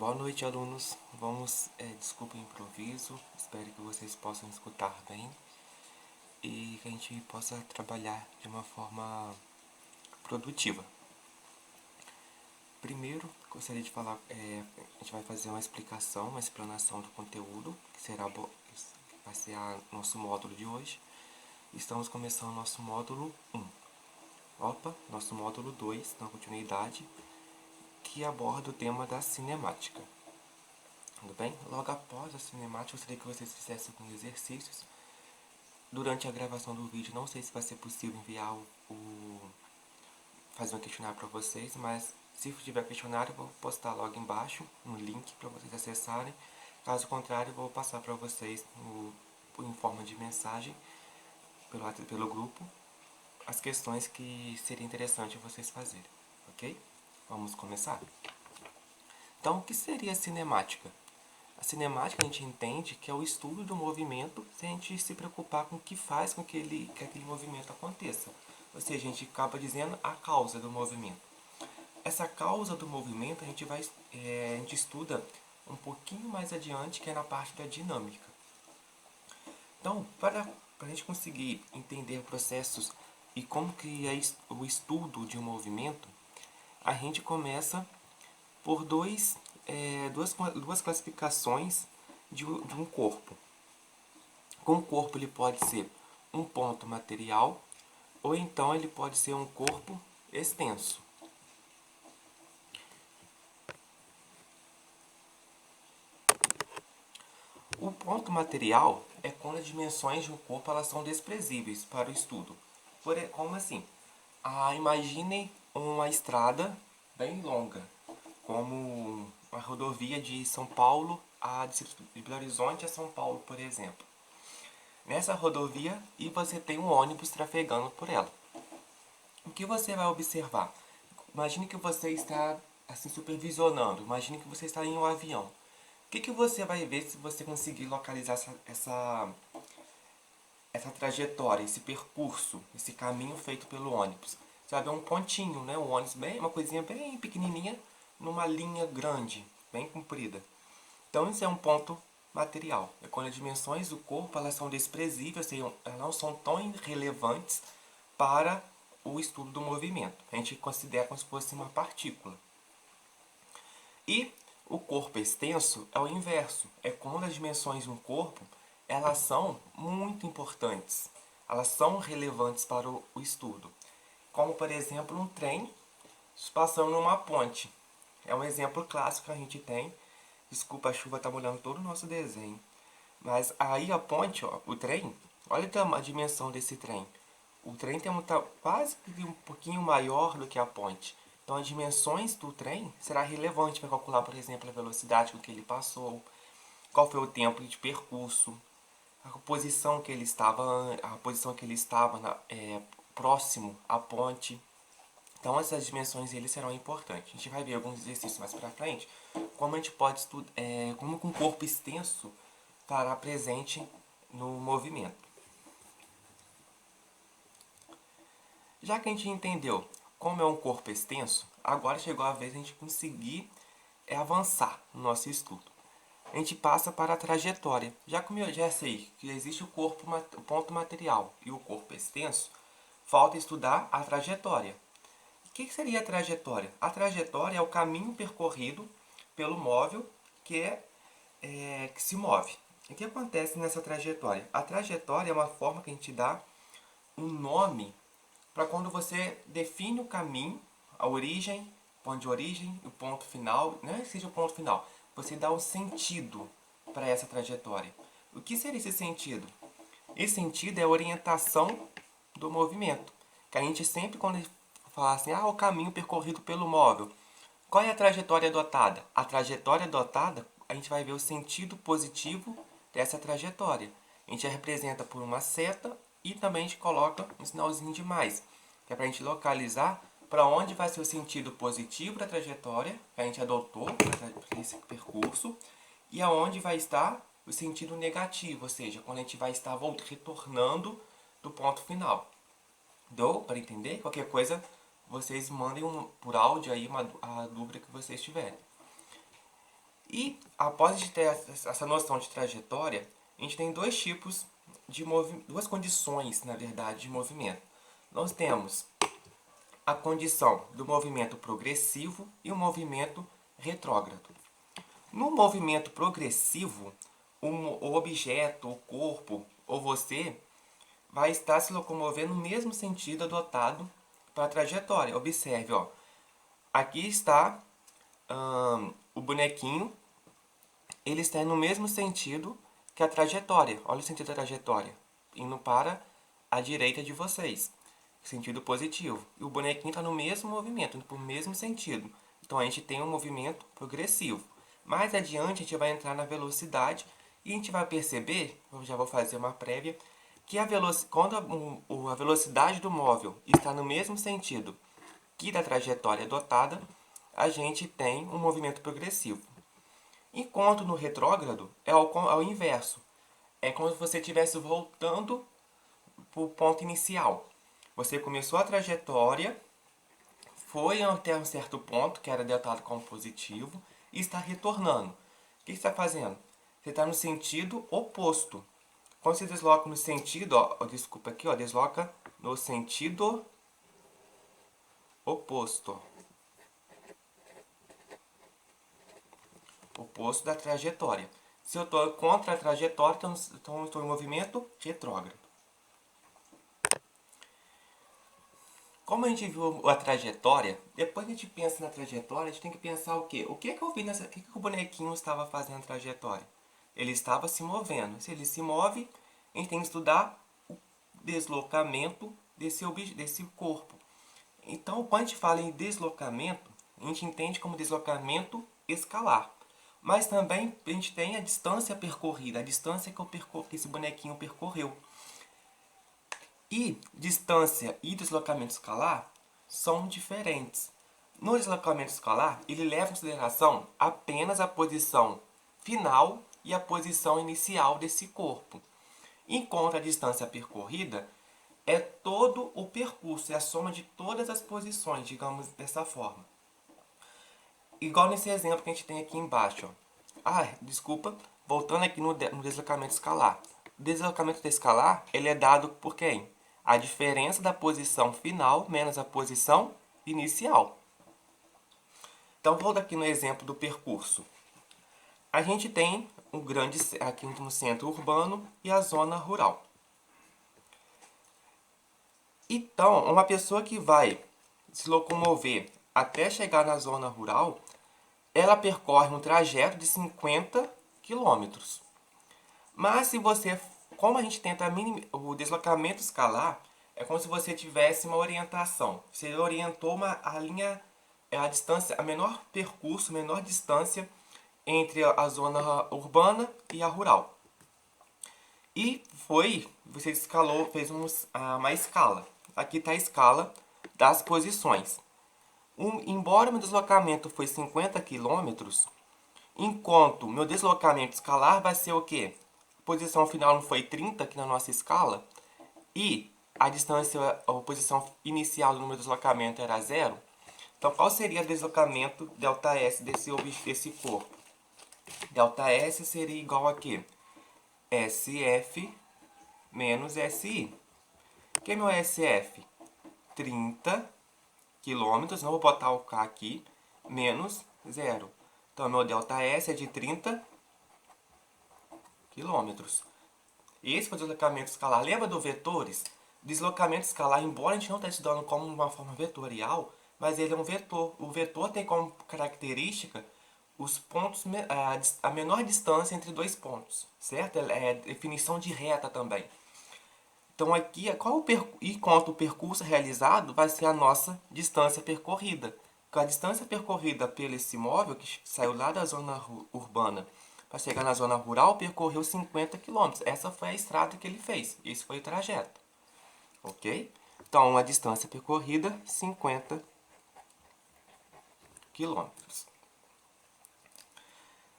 Boa noite, alunos. Desculpa o improviso, espero que vocês possam escutar bem e que a gente possa trabalhar de uma forma produtiva. Primeiro, gostaria de falar, a gente vai fazer uma explicação, uma explanação do conteúdo, que vai ser nosso módulo de hoje. Estamos começando nosso módulo 1. Nosso módulo 2, na continuidade, que aborda o tema da cinemática. Tudo bem? Logo após a cinemática, eu gostaria que vocês fizessem alguns exercícios. Durante a gravação do vídeo, não sei se vai ser possível enviar fazer um questionário para vocês, mas se tiver questionário, eu vou postar logo embaixo um link para vocês acessarem. Caso contrário, eu vou passar para vocês em forma de mensagem pelo grupo as questões que seria interessante vocês fazerem, ok? Vamos começar? Então, o que seria a cinemática? A cinemática a gente entende que é o estudo do movimento sem a gente se preocupar com o que faz com que aquele movimento aconteça. Ou seja, a gente acaba dizendo a causa do movimento. Essa causa do movimento a gente estuda um pouquinho mais adiante, que é na parte da dinâmica. Então, para a gente conseguir entender processos e como que é o estudo de um movimento, a gente começa por duas classificações de um corpo. Um corpo ele pode ser um ponto material ou então ele pode ser um corpo extenso. O ponto material é quando as dimensões de um corpo elas são desprezíveis para o estudo. Como assim? Imaginem uma estrada bem longa, como a rodovia de São Paulo de Belo Horizonte a São Paulo, por exemplo. Nessa rodovia e você tem um ônibus trafegando por ela. O que você vai observar? Imagine que você está assim supervisionando, imagine que você está em um avião. O que você vai ver se você conseguir localizar essa trajetória, esse percurso, esse caminho feito pelo ônibus? Você vai ver um pontinho, né? Um ônibus uma coisinha bem pequenininha numa linha grande, bem comprida. Então isso é um ponto material. É quando as dimensões do corpo elas são desprezíveis, elas não são tão relevantes para o estudo do movimento. A gente considera como se fosse uma partícula. E o corpo extenso é o inverso. É quando as dimensões de um corpo elas são muito importantes. Elas são relevantes para o estudo. Como, por exemplo, um trem passando numa ponte. É um exemplo clássico que a gente tem. Desculpa, a chuva está molhando todo o nosso desenho. Mas aí a ponte, ó, o trem, olha a dimensão desse trem. O trem tem quase que um pouquinho maior do que a ponte. Então as dimensões do trem será relevante para calcular, por exemplo, a velocidade com que ele passou, qual foi o tempo de percurso, a posição que ele estava próximo à ponte. Então essas dimensões eles serão importantes. A gente vai ver alguns exercícios mais para frente, como a gente pode estudar, como um corpo extenso estará presente no movimento. Já que a gente entendeu como é um corpo extenso, agora chegou a vez de a gente conseguir avançar no nosso estudo. A gente passa para a trajetória. Já que eu já sei que existe o ponto material e o corpo extenso, falta estudar a trajetória. O que seria a trajetória? A trajetória é o caminho percorrido pelo móvel que se move. O que acontece nessa trajetória? A trajetória é uma forma que a gente dá um nome para quando você define o caminho, a origem, ponto de origem, o ponto final, não é que seja o ponto final, você dá um sentido para essa trajetória. O que seria esse sentido? Esse sentido é a orientação do movimento. Que a gente sempre, quando fala assim, o caminho percorrido pelo móvel, qual é a trajetória adotada? A trajetória adotada, a gente vai ver o sentido positivo dessa trajetória. A gente representa por uma seta e também a gente coloca um sinalzinho de mais, que é para a gente localizar para onde vai ser o sentido positivo da trajetória que a gente adotou para esse percurso e aonde vai estar o sentido negativo, ou seja, quando a gente vai estar retornando do ponto final. Deu para entender? Qualquer coisa, vocês mandem por áudio aí a dúvida que vocês tiverem. E após a gente ter essa noção de trajetória, a gente tem dois tipos de duas condições, na verdade, de movimento. Nós temos a condição do movimento progressivo e o movimento retrógrado. No movimento progressivo, o objeto, o corpo ou você vai estar se locomovendo no mesmo sentido adotado para a trajetória. Observe, ó, aqui está o bonequinho, ele está no mesmo sentido que a trajetória. Olha o sentido da trajetória, indo para a direita de vocês, sentido positivo. E o bonequinho está no mesmo movimento, indo para o mesmo sentido. Então a gente tem um movimento progressivo. Mais adiante a gente vai entrar na velocidade e a gente vai perceber, eu já vou fazer uma prévia, que quando a velocidade do móvel está no mesmo sentido que da trajetória adotada, a gente tem um movimento progressivo. Enquanto no retrógrado é ao inverso. É como se você estivesse voltando para o ponto inicial. Você começou a trajetória, foi até um certo ponto, que era datado como positivo, e está retornando. O que você está fazendo? Você está no sentido oposto. Quando você desloca no sentido, desculpa aqui, desloca no sentido oposto. Oposto da trajetória. Se eu estou contra a trajetória, então eu estou em movimento retrógrado. Como a gente viu a trajetória, depois que a gente pensa na trajetória, a gente tem que pensar o quê? O que que eu vi nessa, o que que o bonequinho estava fazendo na trajetória? Ele estava se movendo. Se ele se move, a gente tem que estudar o deslocamento desse corpo. Então, quando a gente fala em deslocamento, a gente entende como deslocamento escalar. Mas também a gente tem a distância percorrida, a distância que esse bonequinho percorreu. E distância e deslocamento escalar são diferentes. No deslocamento escalar, ele leva em consideração apenas a posição final e a posição inicial desse corpo. Enquanto a distância percorrida é todo o percurso, é a soma de todas as posições, digamos dessa forma. Igual nesse exemplo que a gente tem aqui embaixo. Desculpa, voltando aqui no deslocamento escalar. O deslocamento escalar, ele é dado por quem? A diferença da posição final menos a posição inicial. Então, vou aqui no exemplo do percurso. A gente tem aqui no centro urbano e a zona rural. Então, uma pessoa que vai se locomover até chegar na zona rural, ela percorre um trajeto de 50 quilômetros. Mas se você, como a gente tenta o deslocamento escalar, é como se você tivesse uma orientação. Você orientou a linha, a distância, a menor percurso, a menor distância entre a zona urbana e a rural. E você escalou, fez uma escala. Aqui está a escala das posições. Embora meu deslocamento foi 50 quilômetros, enquanto meu deslocamento escalar vai ser o quê? A posição final não foi 30 aqui na nossa escala, e a distância, a posição inicial do meu deslocamento era zero. Então, qual seria o deslocamento ΔS desse corpo? ΔS seria igual a quê? SF menos SI. O que é meu SF? 30 quilômetros, não vou botar o K aqui, menos zero. Então, meu ΔS é de 30 quilômetros. Esse foi o deslocamento escalar. Lembra do vetores? Deslocamento escalar, embora a gente não esteja estudando como uma forma vetorial, mas ele é um vetor. O vetor tem como característica os pontos, a menor distância entre dois pontos, certo? É definição de reta também. Então aqui, enquanto o percurso realizado vai ser a nossa distância percorrida. A distância percorrida pelo esse móvel, que saiu lá da zona urbana para chegar na zona rural, percorreu 50 quilômetros. Essa foi a estrada que ele fez. Esse foi o trajeto. Ok? Então, a distância percorrida, 50 quilômetros.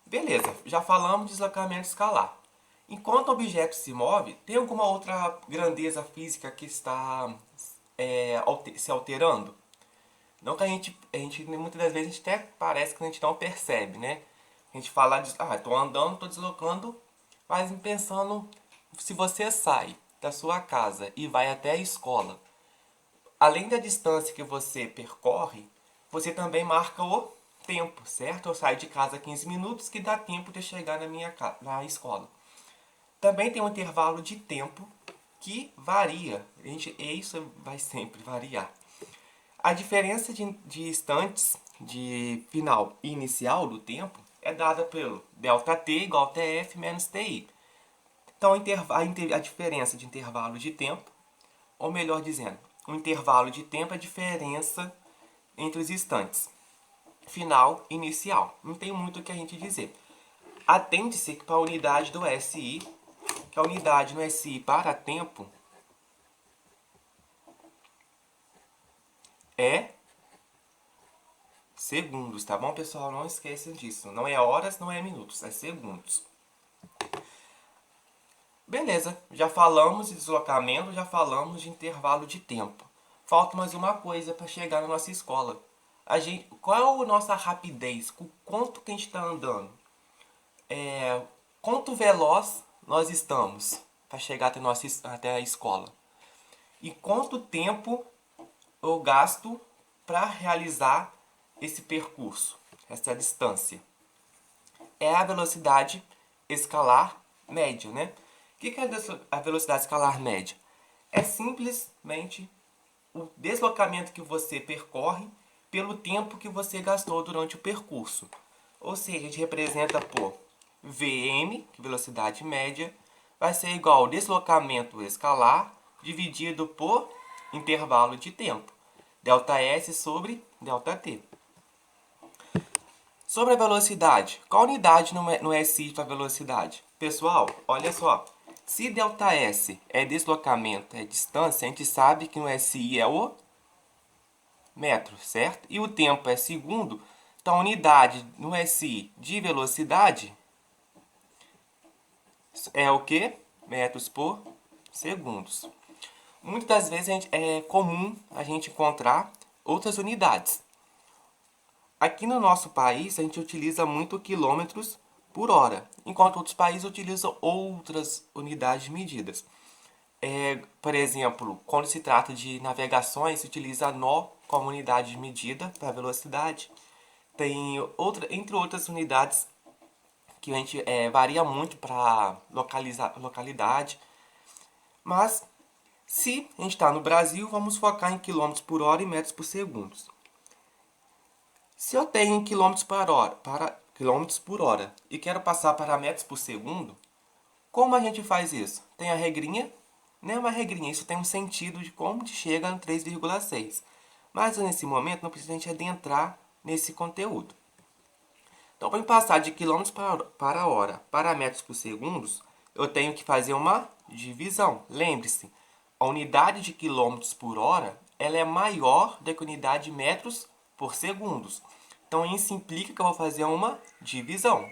Beleza, já falamos de deslocamento escalar. Enquanto o objeto se move, tem alguma outra grandeza física que está se alterando? Não que a gente muitas das vezes até parece que a gente não percebe, né? A gente fala de, tô andando, tô deslocando, mas pensando, se você sai da sua casa e vai até a escola, além da distância que você percorre, você também marca o tempo, certo? Eu saio de casa 15 minutos, que dá tempo de chegar na escola. Também tem um intervalo de tempo que varia. Isso vai sempre variar. A diferença de instantes de final e inicial do tempo é dada pelo ΔT igual a TF menos TI. Então, a diferença de intervalo de tempo, ou melhor dizendo, o intervalo de tempo é a diferença entre os instantes final e inicial. Não tem muito o que a gente dizer. Atende-se que para a unidade do SI, que a unidade no SI para tempo é segundos, tá bom, pessoal? Não esqueçam disso. Não é horas, não é minutos, é segundos. Beleza, já falamos de deslocamento, já falamos de intervalo de tempo. Falta mais uma coisa para chegar na nossa escola. Qual é a nossa rapidez? Quanto que a gente está andando? Quanto veloz nós estamos para chegar até a escola? E quanto tempo eu gasto para realizar esse percurso, essa distância? É a velocidade escalar média, né? O que é a velocidade escalar média? É simplesmente o deslocamento que você percorre pelo tempo que você gastou durante o percurso. Ou seja, a gente representa por Vm, que é velocidade média, vai ser igual ao deslocamento escalar dividido por intervalo de tempo. ΔS sobre ΔT. Sobre a velocidade, qual unidade no SI para velocidade? Pessoal, olha só. Se ΔS é deslocamento, é distância, a gente sabe que no SI é o metro, certo? E o tempo é segundo. Então, a unidade no SI de velocidade é o quê? Metros por segundos. Muitas das vezes é comum a gente encontrar outras unidades. Aqui no nosso país, a gente utiliza muito quilômetros por hora, enquanto outros países utilizam outras unidades de medidas. Por exemplo, quando se trata de navegações, se utiliza nó como unidade de medida para velocidade. Tem entre outras unidades que a gente varia muito para localidade. Mas, se a gente está no Brasil, vamos focar em quilômetros por hora e metros por segundo. Se eu tenho quilômetros por hora e quero passar para metros por segundo, como a gente faz isso? Tem a regrinha? Não é uma regrinha, isso tem um sentido de como chega no 3,6. Mas nesse momento não precisa a gente adentrar nesse conteúdo. Então, para passar de quilômetros para hora para metros por segundo, eu tenho que fazer uma divisão. Lembre-se, a unidade de quilômetros por hora ela é maior do que a unidade de metros por segundos. Então, isso implica que eu vou fazer uma divisão.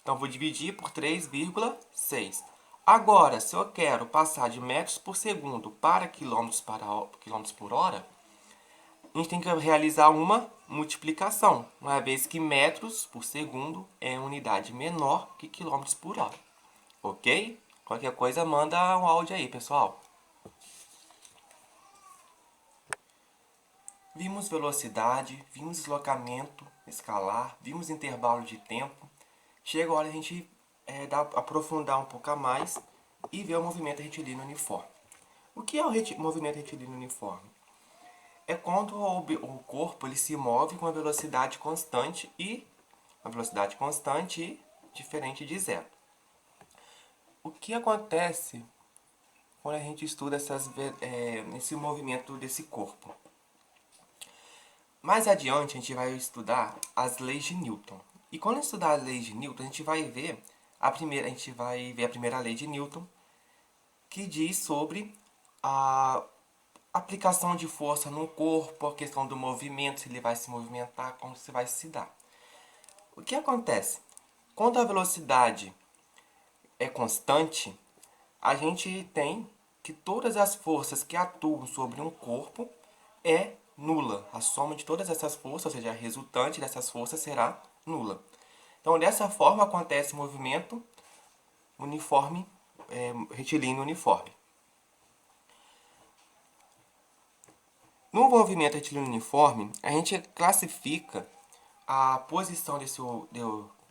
Então, vou dividir por 3,6. Agora, se eu quero passar de metros por segundo para quilômetros por hora, a gente tem que realizar uma multiplicação, uma vez que metros por segundo é uma unidade menor que quilômetros por hora. Ok? Qualquer coisa, manda um áudio aí, pessoal. Vimos velocidade, vimos deslocamento escalar, vimos intervalo de tempo. Chega a hora de a gente aprofundar um pouco a mais e ver o movimento retilíneo uniforme. O que é o movimento retilíneo uniforme? É quando o corpo ele se move com uma velocidade constante e diferente de zero. O que acontece quando a gente estuda esse movimento desse corpo? Mais adiante a gente vai estudar as leis de Newton. E quando estudar as leis de Newton, a gente vai ver a primeira lei de Newton, que diz sobre a aplicação de força no corpo, a questão do movimento, se ele vai se movimentar, como se vai se dar. O que acontece? Quando a velocidade é constante, a gente tem que todas as forças que atuam sobre um corpo é nula. A soma de todas essas forças, ou seja, a resultante dessas forças será nula. Então, dessa forma, acontece o movimento uniforme, retilíneo uniforme. No movimento retilíneo uniforme, a gente classifica a posição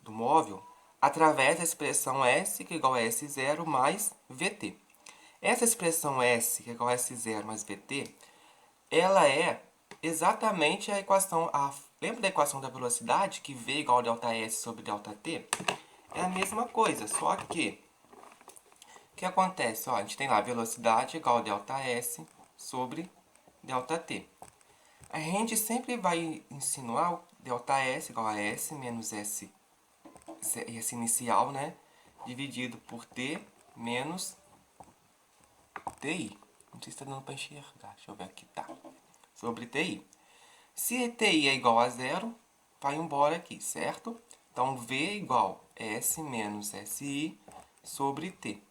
do móvel através da expressão S, que é igual a S0 mais VT. Essa expressão S, que é igual a S0 mais VT, ela é exatamente a equação... lembra da equação da velocidade, que V igual a ΔS sobre ΔT? É a mesma coisa, só que... O que acontece? Ó, a gente tem lá velocidade igual a ΔS sobre ΔT. A gente sempre vai insinuar o ΔS igual a S menos S inicial, né? Dividido por T menos TI. Não sei se está dando para enxergar. Deixa eu ver aqui. Tá. Sobre TI. Se TI é igual a zero, vai embora aqui, certo? Então, V igual a S menos SI sobre T.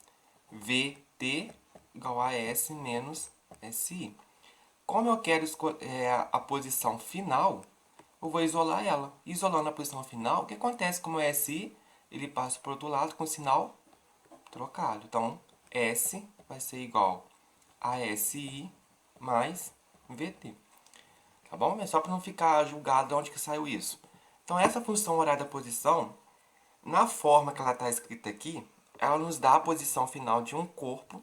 VT igual a S menos SI. Como eu quero a posição final, eu vou isolar ela. Isolando a posição final, o que acontece com o SI? Ele passa para o outro lado com o sinal trocado. Então, S vai ser igual a SI mais VT. Tá bom? É só para não ficar julgado de onde que saiu isso. Então, essa função horária da posição, na forma que ela está escrita aqui, ela nos dá a posição final de um corpo,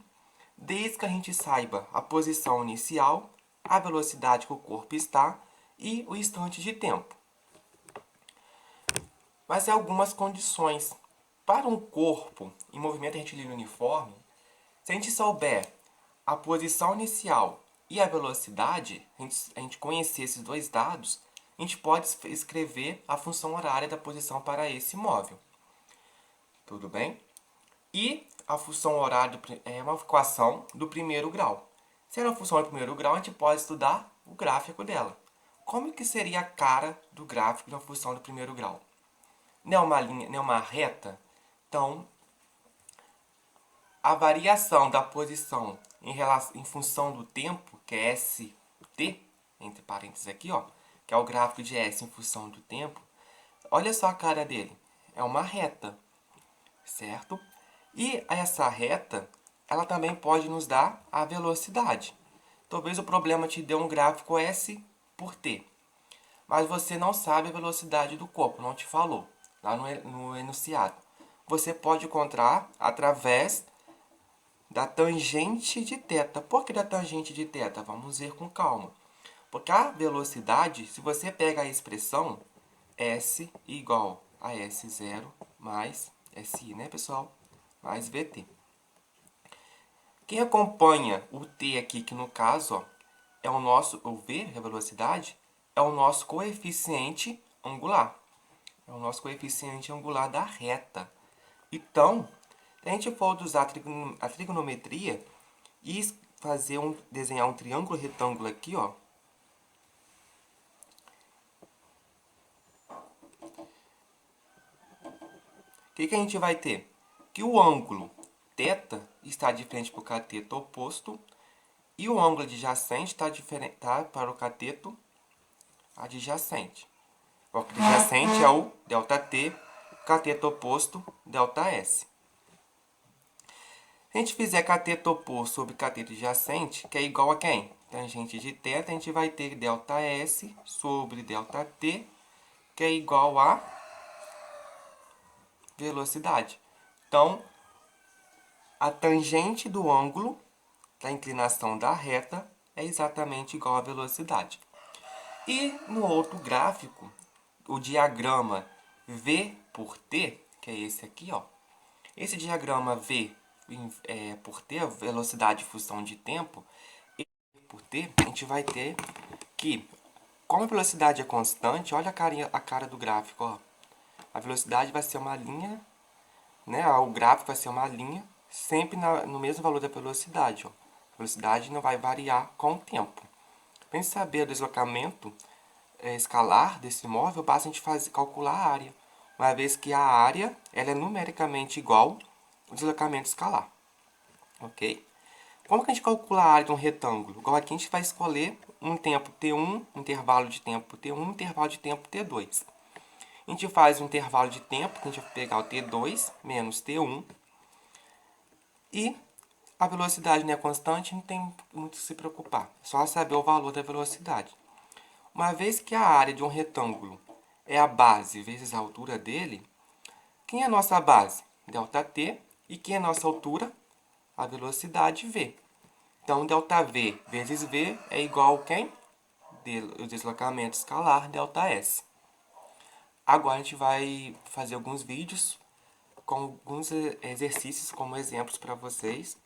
desde que a gente saiba a posição inicial, a velocidade que o corpo está e o instante de tempo. Mas há algumas condições. Para um corpo em movimento retilíneo uniforme, se a gente souber a posição inicial e a velocidade, a gente conhecer esses dois dados, a gente pode escrever a função horária da posição para esse móvel. Tudo bem? E a função horária é uma equação do primeiro grau. Se é uma função do primeiro grau, a gente pode estudar o gráfico dela. Como que seria a cara do gráfico de uma função do primeiro grau? Não é uma linha, não é uma reta? Então, a variação da posição em função do tempo, que é ST, entre parênteses aqui, ó, que é o gráfico de S em função do tempo, olha só a cara dele. É uma reta, certo? E essa reta, ela também pode nos dar a velocidade. Talvez o problema te dê um gráfico S por T, mas você não sabe a velocidade do corpo, não te falou lá no enunciado. Você pode encontrar através da tangente de θ. Por que da tangente de θ? Vamos ver com calma. Porque a velocidade, se você pega a expressão S igual a S0 mais SI, né, pessoal? Mais VT. Quem acompanha o T aqui, que no caso ó, é o nosso, o V, a velocidade, é o nosso coeficiente angular. É o nosso coeficiente angular da reta. Então, se a gente for usar a trigonometria e desenhar um triângulo retângulo aqui, ó. O que a gente vai ter? Que o ângulo θ está de frente para o cateto oposto e o ângulo adjacente está para o cateto adjacente. O adjacente é o ΔT, o cateto oposto, ΔS. Se a gente fizer cateto oposto sobre cateto adjacente, que é igual a quem? Tangente de θ, a gente vai ter ΔS sobre ΔT, que é igual a velocidade. Então, a tangente do ângulo da inclinação da reta é exatamente igual à velocidade. E no outro gráfico, o diagrama V por T, que é esse aqui, ó. Esse diagrama V por T, velocidade em função de tempo, e por T, a gente vai ter que, como a velocidade é constante, olha a cara do gráfico, ó. A velocidade vai ser uma linha, né? O gráfico vai ser uma linha, sempre no mesmo valor da velocidade, ó. A velocidade não vai variar com o tempo. Para a gente saber o deslocamento escalar desse móvel, basta a gente calcular a área, uma vez que a área ela é numericamente igual ao deslocamento escalar. Ok? Como que a gente calcula a área de um retângulo? Igual aqui a gente vai escolher um tempo t1, intervalo de tempo t1, intervalo de tempo t2. A gente faz um intervalo de tempo, que a gente vai pegar o T2 menos T1. E a velocidade não é constante, não tem muito que se preocupar. É só saber o valor da velocidade. Uma vez que a área de um retângulo é a base vezes a altura dele, quem é a nossa base? ΔT. E quem é a nossa altura? A velocidade v. Então, ΔV vezes v é igual a quem? O deslocamento escalar, ΔS. Agora a gente vai fazer alguns vídeos com alguns exercícios como exemplos para vocês.